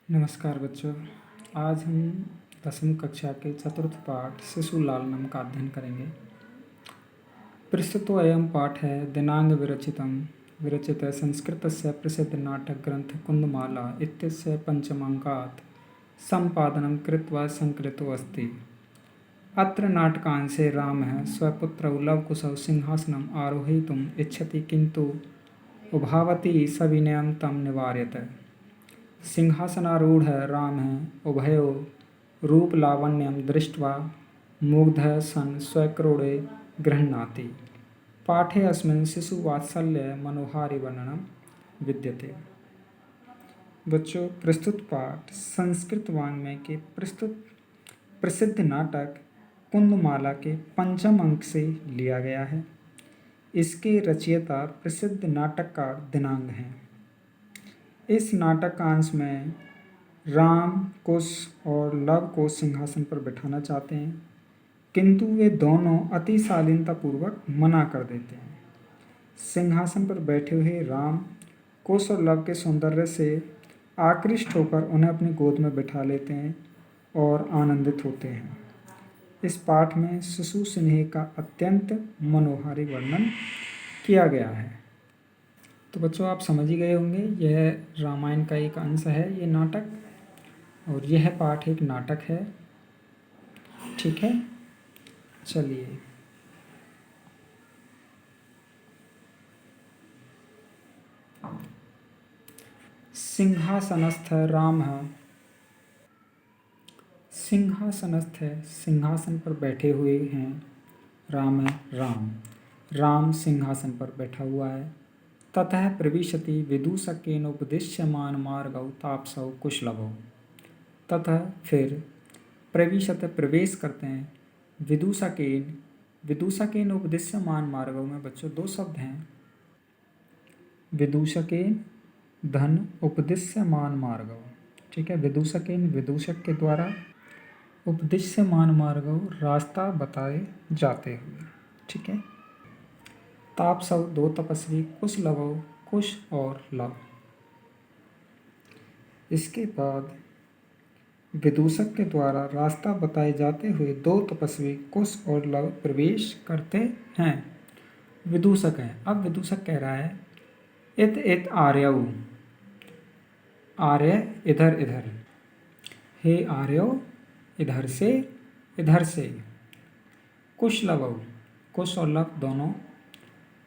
नमस्कार बच्चों। आज हम 10वीं कक्षा के चतुर्थ पाठ शिशुलालनम का अध्ययन करेंगे। प्रस्तुतोऽयं पाठः दिनांग विरचितः संस्कृतस्य प्रसिद्धनाटकग्रन्थः कुन्दमाला इत्यस्य पञ्चमाङ्कात् सम्पादनं कृत्वा सङ्कलितो अस्ति। अत्र नाटकांशे रामः स्वपुत्रौ लवकुशौ सिंहासनम् आरोहयितुम् इच्छति, किन्तु उभावती सविनयं तं निवारयत्। सिंहासनारूढ़ रामः उभयोः रूपलावण्यं दृष्ट्वा मुग्धः सन् स्वक्रोडे गृह्णाति। पाठे अस्मिन् शिशुवात्सल्य मनोहारि वर्णनं विद्यते। बच्चों, प्रस्तुत पाठ संस्कृत वाङ्मय के प्रसिद्ध नाटक कुंदमाला के पंचम अंक से लिया गया है। इसके रचयिता प्रसिद्ध नाटककार दिनांग हैं। इस नाटकांश में राम कुश और लव को सिंहासन पर बिठाना चाहते हैं, किंतु वे दोनों अति शालीनतापूर्वक मना कर देते हैं। सिंहासन पर बैठे हुए राम कुश और लव के सौंदर्य से आकृष्ट होकर उन्हें अपनी गोद में बिठा लेते हैं और आनंदित होते हैं। इस पाठ में शिशु स्नेह का अत्यंत मनोहारी वर्णन किया गया है। तो बच्चों, आप समझ ही गए होंगे, यह रामायण का एक अंश है ये नाटक, और यह पाठ एक नाटक है। ठीक है, चलिए। सिंहासनस्थ रामः। सिंहासनस्थ है, सिंहासन पर बैठे हुए हैं। राम सिंहासन पर बैठा हुआ है। ततः प्रविशति विदूषकेन उपदिश्यमान मार्गौ तापसौ कुशलभौ। ततः फिर प्रविशत प्रवेश करते हैं, विदूषकेन उपदिश्यमान मार्गौ में बच्चों दो शब्द हैं। विदूषकेन धन उपदिश्यमान मार्गौ। ठीक है, विदूषकेन विदूषक के द्वारा, उपदिश्यमान मार्गौ रास्ता बताए जाते हुए। ठीक है। तापसौ दो तपस्वी, कुशलभौ कुश और लव। इसके बाद विदूषक के द्वारा रास्ता बताए जाते हुए दो तपस्वी कुश और लव प्रवेश करते हैं। विदूषक है। अब विदूषक कह रहा है, इत इत आर्यौ। आर्य इधर इधर। हे आर्यो, इधर से इधर से। कुशलभौ कुश और लव दोनों।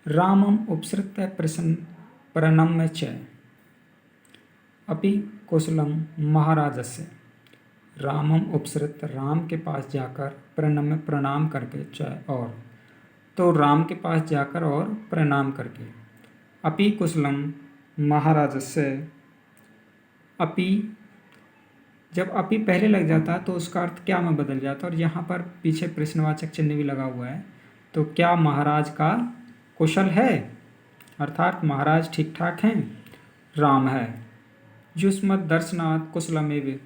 रामम उपसृत्य प्रणम्य च अपि कुशलम महाराजस्य। रामम उपसृत राम के पास जाकर, प्रणम्य प्रणाम करके, च और, तो राम के पास जाकर और प्रणाम करके, अपि कुशलम महाराजस्य। अपि, जब अपि पहले लग जाता है तो उसका अर्थ क्या में बदल जाता है, और यहाँ पर पीछे प्रश्नवाचक चिन्ह भी लगा हुआ है। तो क्या महाराज का कुशल है, अर्थात महाराज ठीक ठाक हैं। राम है। युष्मत् दर्शनात् कुशलमेव।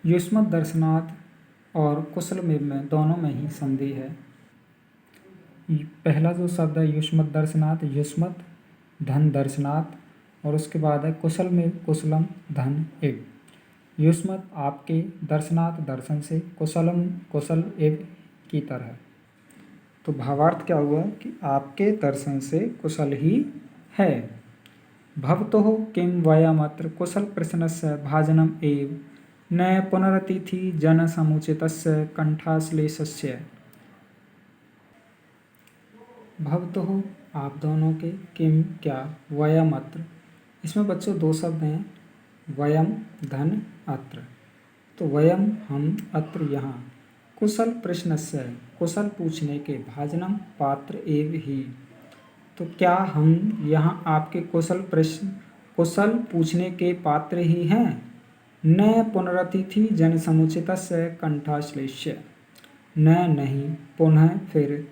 युष्मत् दर्शनात् और कुशलमेव में दोनों में ही संधि है। पहला जो शब्द है युष्मत् दर्शनात्, युष्मत् धन दर्शनात्, और उसके बाद है कुशलमेव, कुशलम धन एव। युष्मत् आपके, दर्शनात् दर्शन से, कुशलम कुशल एव की तरह। तो भावार्थ क्या हुआ कि आपके दर्शन से कुशल ही है। भवतोः किं वयमत्र कुशल प्रश्नस्य भाजनम एव न पुनरतिथि जन समुचितस्य कंठाश्लेषस्य। भवतोः आप दोनों के, किम क्या, वयमत्र, इसमें बच्चों दो शब्द हैं, वयम धन अत्र। तो वयम हम, अत्र यहाँ, कुशल प्रश्नस्य कुशल पूछने के, भाजनम पात्र एव ही। तो क्या हम यहाँ आपके कुशल पूछने के पात्र ही हैं। न पुनरतिथि जन समुचितस्य कंठाश्लेष्य। न नहीं, पुनः फिर।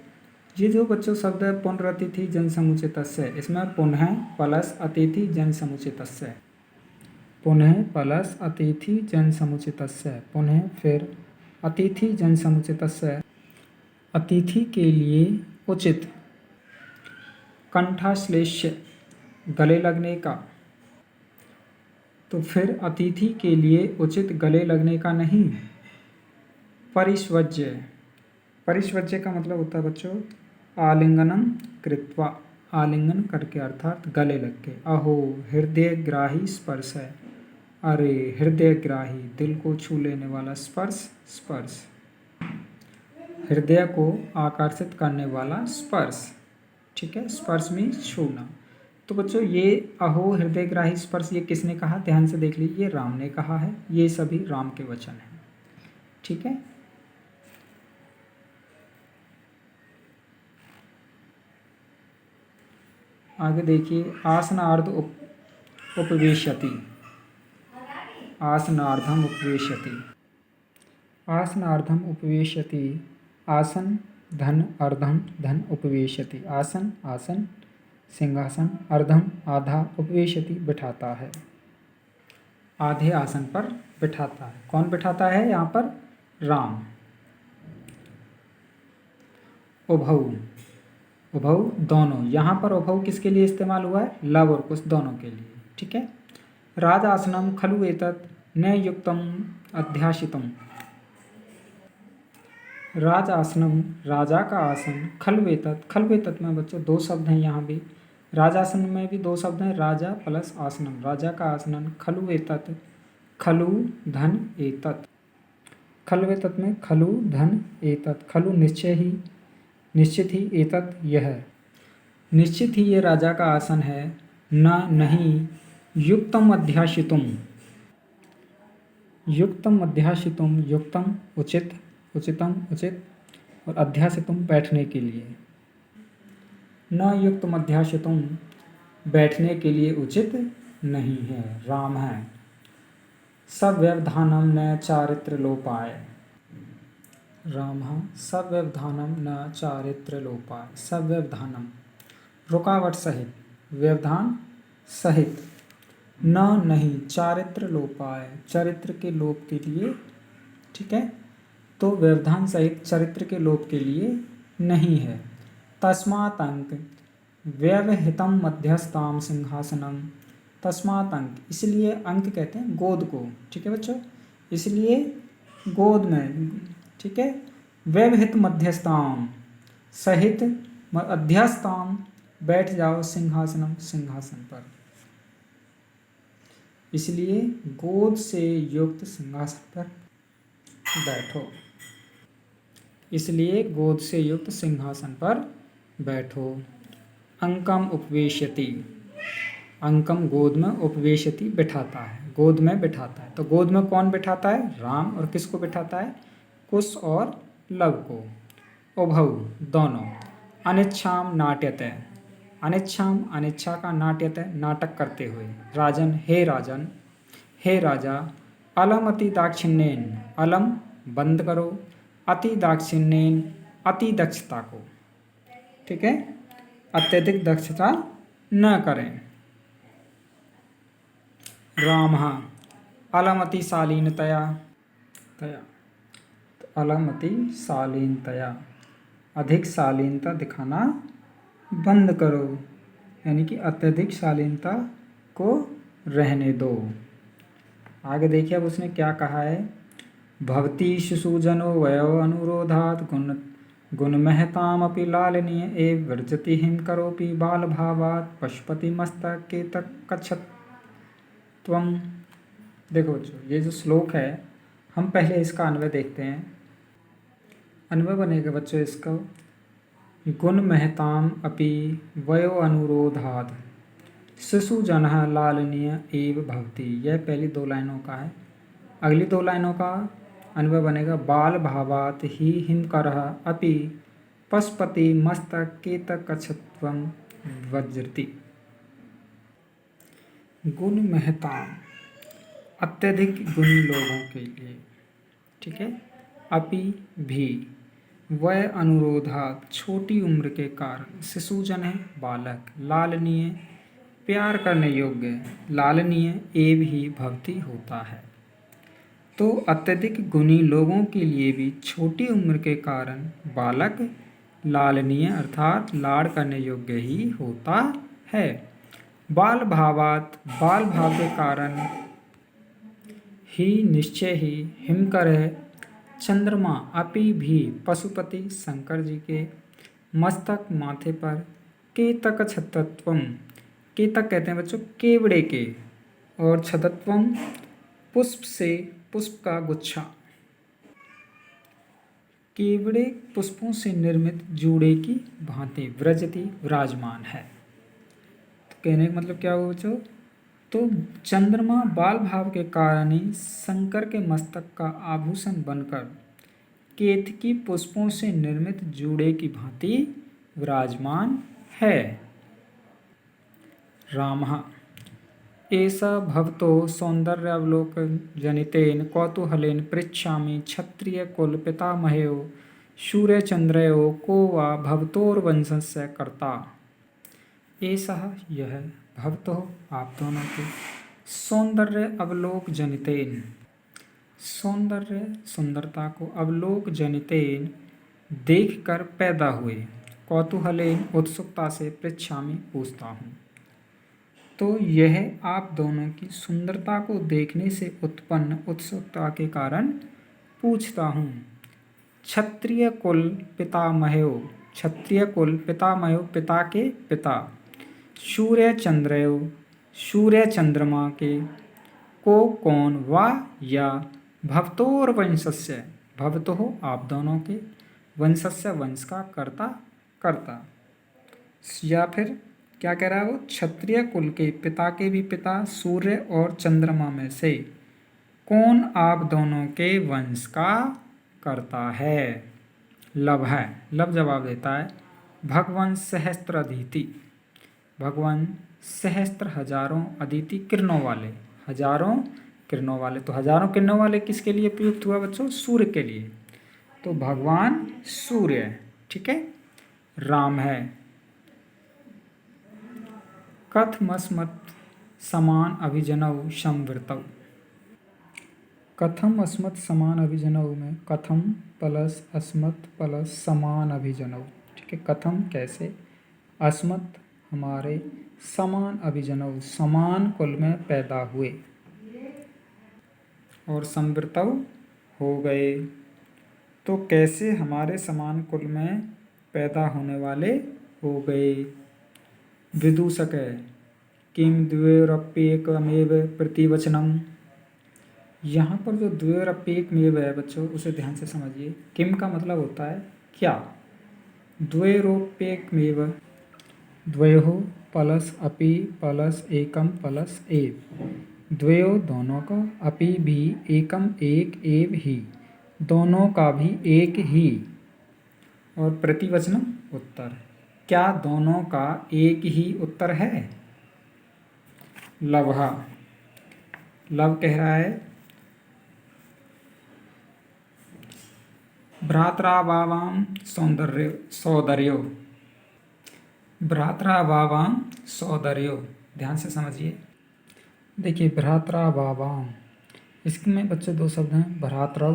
ये जो बच्चों शब्द है पुनरतिथि जन समुचितस्य, इसमें पुनः प्लस अतिथि जन समुचितस्य। पुनः प्लस अतिथि जन समुचितस्य, पुनः फिर अतिथि जन समुचितस्य, अतिथि के लिए उचित। कंठाश्लेष्य गले लगने का। तो फिर अतिथि के लिए उचित गले लगने का नहीं। परिष्वज्य, परिष्वज्य का मतलब होता है बच्चों आलिंगनम कृत्वा, आलिंगन करके अर्थात गले लग के। अहो हृदय ग्राही स्पर्श है, अरे हृदय ग्राही दिल को छू लेने वाला स्पर्श, स्पर्श हृदय को आकर्षित करने वाला स्पर्श, ठीक है। स्पर्श में छूना। तो बच्चों ये अहो हृदय ग्राही स्पर्श ये किसने कहा, ध्यान से देख लीजिए, ये राम ने कहा है। ये सभी राम के वचन हैं, ठीक है। आगे देखिए आसनार्ध उपवेशति, आसनार्धम उपवेशति, आसनार्धम उपवेशति, आसन धन अर्धम धन उपवेशति, आसन आसन सिंहासन, अर्धम आधा, उपवेशति बिठाता है, आधे आसन पर बिठाता है। कौन बिठाता है यहाँ पर, राम। उभौ, उभौ दोनों, यहाँ पर उभौ किसके लिए इस्तेमाल हुआ है, लव और कुश दोनों के लिए, ठीक है। राजासनम खलु एतत् न युक्तम अध्याशितम, राजासनम राजा का आसन, खलु एतत्, खलु एतत् में बच्चों दो शब्द हैं यहाँ भी, राजासन में भी दो शब्द हैं, राजा प्लस आसनम, राजा का आसनन, खलु एतत्, खलु धन एतत्, खलु एतत् में खलु धन एतत्, खलु निश्चय ही, निश्चित ही, एतत् यह, निश्चित ही ये राजा का आसन है, न नहीं, युक्तम अध्याशितुम, युक्तम अध्याशितुम, युक्तम उचित, उचितम उचित, और अध्याशितुम बैठने के लिए, न युक्त अध्याशितुम बैठने के लिए उचित नहीं है, राम है। सव्यवधानम न चारित्र लोपाय, राम सव्यवधानम न चारित्र लोपाय, सव्यवधानम रुकावट सहित, व्यवधान सहित, न नहीं चारित्र लोपाय चरित्र के लोप के लिए, ठीक है। तो व्यवधान सहित चरित्र के लोप के लिए नहीं है। तस्मात् अंक व्यवहितम मध्यस्थाम सिंहासनम, तस्मात् अंक इसलिए, अंक कहते हैं गोद को, ठीक है बच्चों, इसलिए गोद में, ठीक है, व्यवहित मध्यस्थाम सहित अध्यस्थाम बैठ जाओ, सिंहासनम सिंहासन पर, इसलिए गोद से युक्त सिंहासन पर बैठो, इसलिए गोद से युक्त सिंहासन पर बैठो। अंकम उपवेशति, अंकम गोद में, उपवेशति बिठाता है, गोद में बिठाता है। तो गोद में कौन बिठाता है, राम, और किसको बिठाता है, कुश और लव को। उभौ दोनों, अनिच्छाम नाट्यते, अनिच्छाम अनिच्छा का नाट्यते नाटक करते हुए, राजन हे राजन, हे राजा, अलम अति दाक्षिण्येन, अलम बंद करो, अति दाक्षिण्येन अति दक्षता को, ठीक है, अत्यधिक दक्षता न करें। राम अलमति शालीनतया, तया, तो अलमति शालीनतया अधिक शालीनता दिखाना बंद करो, यानी कि अत्यधिक शालीनता को रहने दो। आगे देखिए अब उसने क्या कहा है, भवती शिशुजनो वयो अनुरोधात् गुणमहतामपि लालनीय एव वर्जति हिम करोपि बाल भावात् पशुपति मस्तके तक कच्छत त्वं। देखो बच्चों ये जो श्लोक है, हम पहले इसका अन्वय देखते हैं। अन्वय बनेगा बच्चों इसका, गुण महताम अपि वयो अनुरोधात् शिशुजनः लालनीय एव भवति। यह पहली दो लाइनों का है। अगली दो लाइनों का अन्वय बनेगा, बाल भावात् ही हिमकरः अपि पशुपति मस्तकेतकच्छत्वं वज्रति। गुण महताम अत्यधिक गुणी लोगों के लिए, ठीक है, अपि भी, वय अनुरोधात् छोटी उम्र के कारण, शिशुजन है बालक, लालनीय प्यार करने योग्य, लालनीय एव ही भवती होता है। तो अत्यधिक गुणी लोगों के लिए भी छोटी उम्र के कारण बालक लालनीय अर्थात लाड़ करने योग्य ही होता है। बाल भावात बाल भाव के कारण ही निश्चय ही हिमकर चंद्रमा अपि भी पशुपति शंकर जी के मस्तक माथे पर केतक छतत्वम, केतक कहते हैं बच्चों केवड़े के, और छतत्वम पुष्प से, पुष्प का गुच्छा, केवड़े पुष्पों से निर्मित जूड़े की भांति व्रजति विराजमान है। तो कहने का मतलब क्या हुआ बच्चों, तो चंद्रमा बाल भाव के कारण ही शंकर के मस्तक का आभूषण बनकर केतकी पुष्पों से निर्मित जूड़े की भांति विराजमान है। रामः एष भवतो सौन्दर्यावलोकनजनितेन कौतूहलेन पृच्छामि क्षत्रियकुल पितामहयो सूर्यचन्द्रयो को वा भवतोर्वंशस्य कर्ता। एषः यह भवतो आप दोनों के सौंदर्य अवलोक जनितेन, सौंदर्य सुंदरता को अवलोक जनितेन देखकर पैदा हुए, कौतूहलेन उत्सुकता से पृच्छामि पूछता हूँ। तो यह आप दोनों की सुंदरता को देखने से उत्पन्न उत्सुकता के कारण पूछता हूँ। क्षत्रिय कुल पितामहयो, क्षत्रिय कुल पितामहयो पिता के पिता, सूर्य चंद्रयो सूर्य चंद्रमा के, को कौन, वा या, भवतोर वंशस्य भवतो आप दोनों के, वंशस्य वंश का कर्ता कर्ता, या फिर क्या कह रहा है वो, क्षत्रिय कुल के पिता के भी पिता सूर्य और चंद्रमा में से कौन आप दोनों के वंश का करता है। लब है, लब जवाब देता है भगवान सहस्त्र अदिति, भगवान सहस्त्र हजारों, अदिति किरणों वाले, हजारों किरणों वाले। तो हजारों किरणों वाले किसके लिए प्रयुक्त हुआ बच्चों, सूर्य के लिए, तो भगवान सूर्य, ठीक है। राम है कथमस्मत् समान अभिजनौ संवृतौ, कथम अस्मत् समान अभिजनौ में कथम प्लस अस्मत् प्लस समान अभिजनौ, ठीक है। कथम कैसे, अस्मत् हमारे, समान अभिजनौ समान कुल में पैदा हुए, और संवृतौ हो गए। तो कैसे हमारे समान कुल में पैदा होने वाले हो गए। विदूषक है किम द्वयोरप्येकमेव प्रतिवचनम, यहाँ पर जो द्वयोरप्येकमेव है बच्चों उसे ध्यान से समझिए। किम का मतलब होता है क्या, द्वयोरप्येकमेव, द्वयोः प्लस अपि प्लस एकम प्लस एव, द्वयो दोनों का, अपि भी, एकम एक, एव ही दोनों का भी एक ही, और प्रतिवचनम उत्तर, क्या दोनों का एक ही उत्तर है। लवहा, लव कह रहा है भ्रातृभावाम सौंदर्य सौदर्यो, भ्रातृभावाम सौदर्यो, ध्यान से समझिए। देखिए भ्रातृभावाम, इसमें बच्चे दो शब्द हैं, भ्रातृ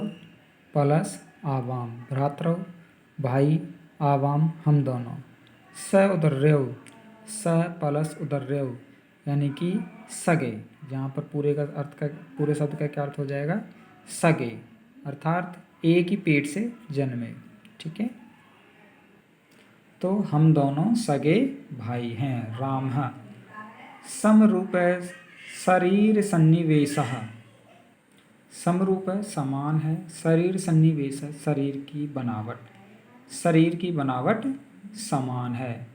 प्लस आवाम, भ्रातृ भाई, आवाम हम दोनों, स उदर्यो, स प्लस उदर्यो यानी कि सगे, जहाँ पर पूरे का अर्थ का, पूरे शब्द का क्या अर्थ हो जाएगा, सगे, अर्थात एक ही पेट से जन्मे, ठीक है। तो हम दोनों सगे भाई हैं। राम समरूप शरीर सन्निवेशः, समरूप है समान है, शरीर सन्निवेश है शरीर की बनावट, शरीर की बनावट समान है।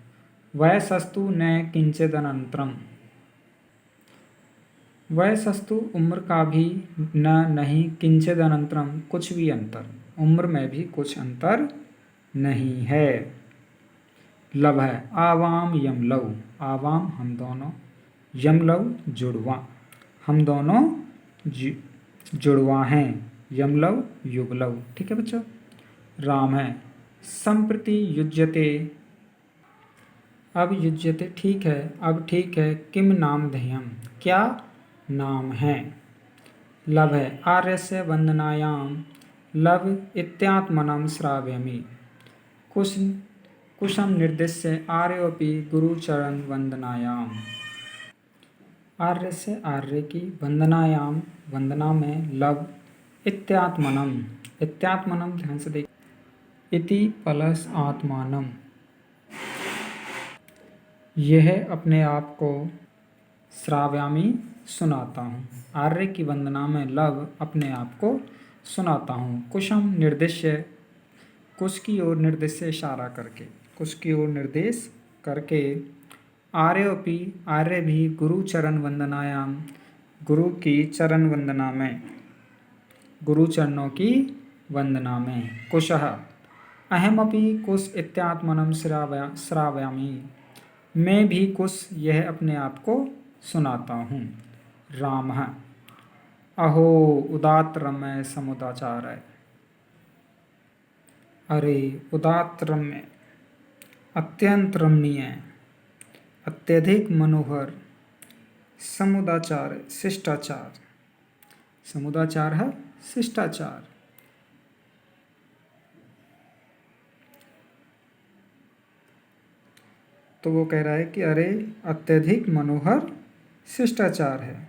वयसस्तु न किंचिदनंतरम, वयसस्तु उम्र का भी, न नहीं, किंचिदनंतरम कुछ भी अंतर, उम्र में भी कुछ अंतर नहीं है। लव है आवाम यमलव, आवाम हम दोनों, यमलव जुड़वा, हम दोनों जुड़वा हैं, यमलव युगलव, ठीक है बच्चों। राम है संप्रति युज्यते, अब युज्यते ठीक है, अब ठीक है, किम नाम ध्येयम क्या नाम है। लव है आर्यस्य वंदनायाम, लव इत्यात्मनम श्राव्यमि, कुशम निर्दिश्य आर्योपि गुरुचरण वंदनायाम, आर्य से आर्य की, वंदनायाम वंदना में लव इत्यात्मनम, इत्यात्मनम ध्यान से देख, इति प्लस आत्मानम, यह अपने आप को श्राव्यामी सुनाता हूँ। आर्य की वंदना में लव अपने आप को सुनाता हूँ। कुशम निर्देश्य, कुश की ओर निर्देश से इशारा करके, कुश की ओर निर्देश करके, आर्योपि आर्य भी गुरु चरण वंदनायाम, गुरु की चरण वंदना में, गुरु चरणों की वंदना में, कुशः अहमपि कुश इत्यात्मनम श्रावयामि, मैं भी कुश यह अपने आप को सुनाता हूँ। रामः अहो उदात्त रम्य समुदाचार, अरे उदात्त रम्य, अत्यंत रमणीय, अत्यधिक मनोहर, समुदाचार शिष्टाचार, समुदाचार है शिष्टाचार, तो वो कह रहा है कि अरे अत्यधिक मनोहर शिष्टाचार है।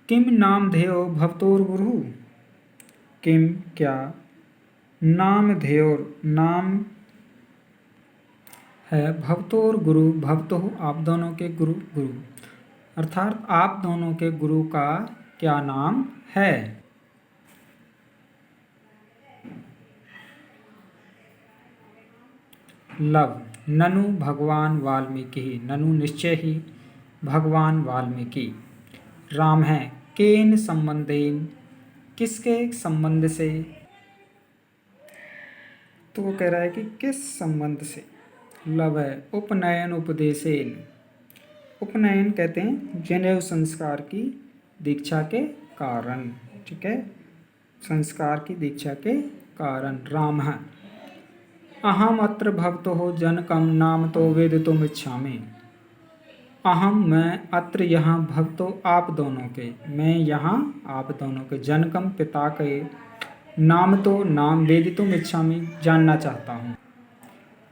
किम नामधेयो भवतोर गुरु, किम क्या, नामधेयोर नाम है, भवतोर गुरु, भवतो आप दोनों के गुरु, गुरु अर्थात आप दोनों के गुरु का क्या नाम है। लव ननु भगवान वाल्मीकि, ननु निश्चय ही भगवान वाल्मीकि। राम है केन संबंधेन, किसके संबंध से, तो वो कह रहा है कि किस संबंध से। लव है उपनयन उपदेशेन, उपनयन कहते हैं जनेऊ संस्कार की दीक्षा के कारण, ठीक है, संस्कार की दीक्षा के कारण। राम है अहम अत्र भवतो जनकम नाम तो वेदितुम इच्छामि, अहम मैं, अत्र यहाँ, भवतो आप दोनों के, मैं यहाँ आप दोनों के, जनकम पिता के, नाम तो नाम, वेदितुम इच्छामि जानना चाहता हूँ,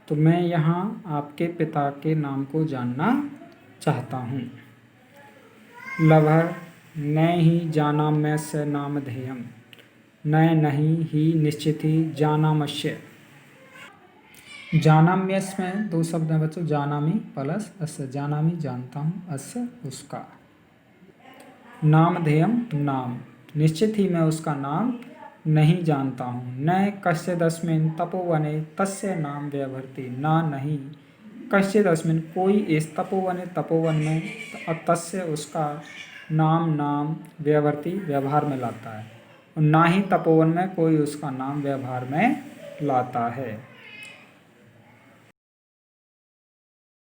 तो मैं यहाँ आपके पिता के नाम को जानना चाहता हूँ। लभर न ही जानाम्यस्य नामधेयम, न नहीं ही निश्चित ही, जानामस्य, जानाम्यस में दो शब्द हैं बच्चों, जानामी प्लस अस्य, जानामी जानता हूँ, अस्य उसका, नामधेयम नाम, निश्चित ही मैं उसका नाम नहीं जानता हूँ। न कश्चिदस्मिन् तपोवने तस्य नाम व्यवहरति, ना नहीं, कश्चिदस्मिन् कोई इस तपोवने तपोवन में, तस्य उसका, नाम नाम, व्यवहरति व्यवहार में लाता है, और ना ही तपोवन में कोई उसका नाम व्यवहार में लाता है।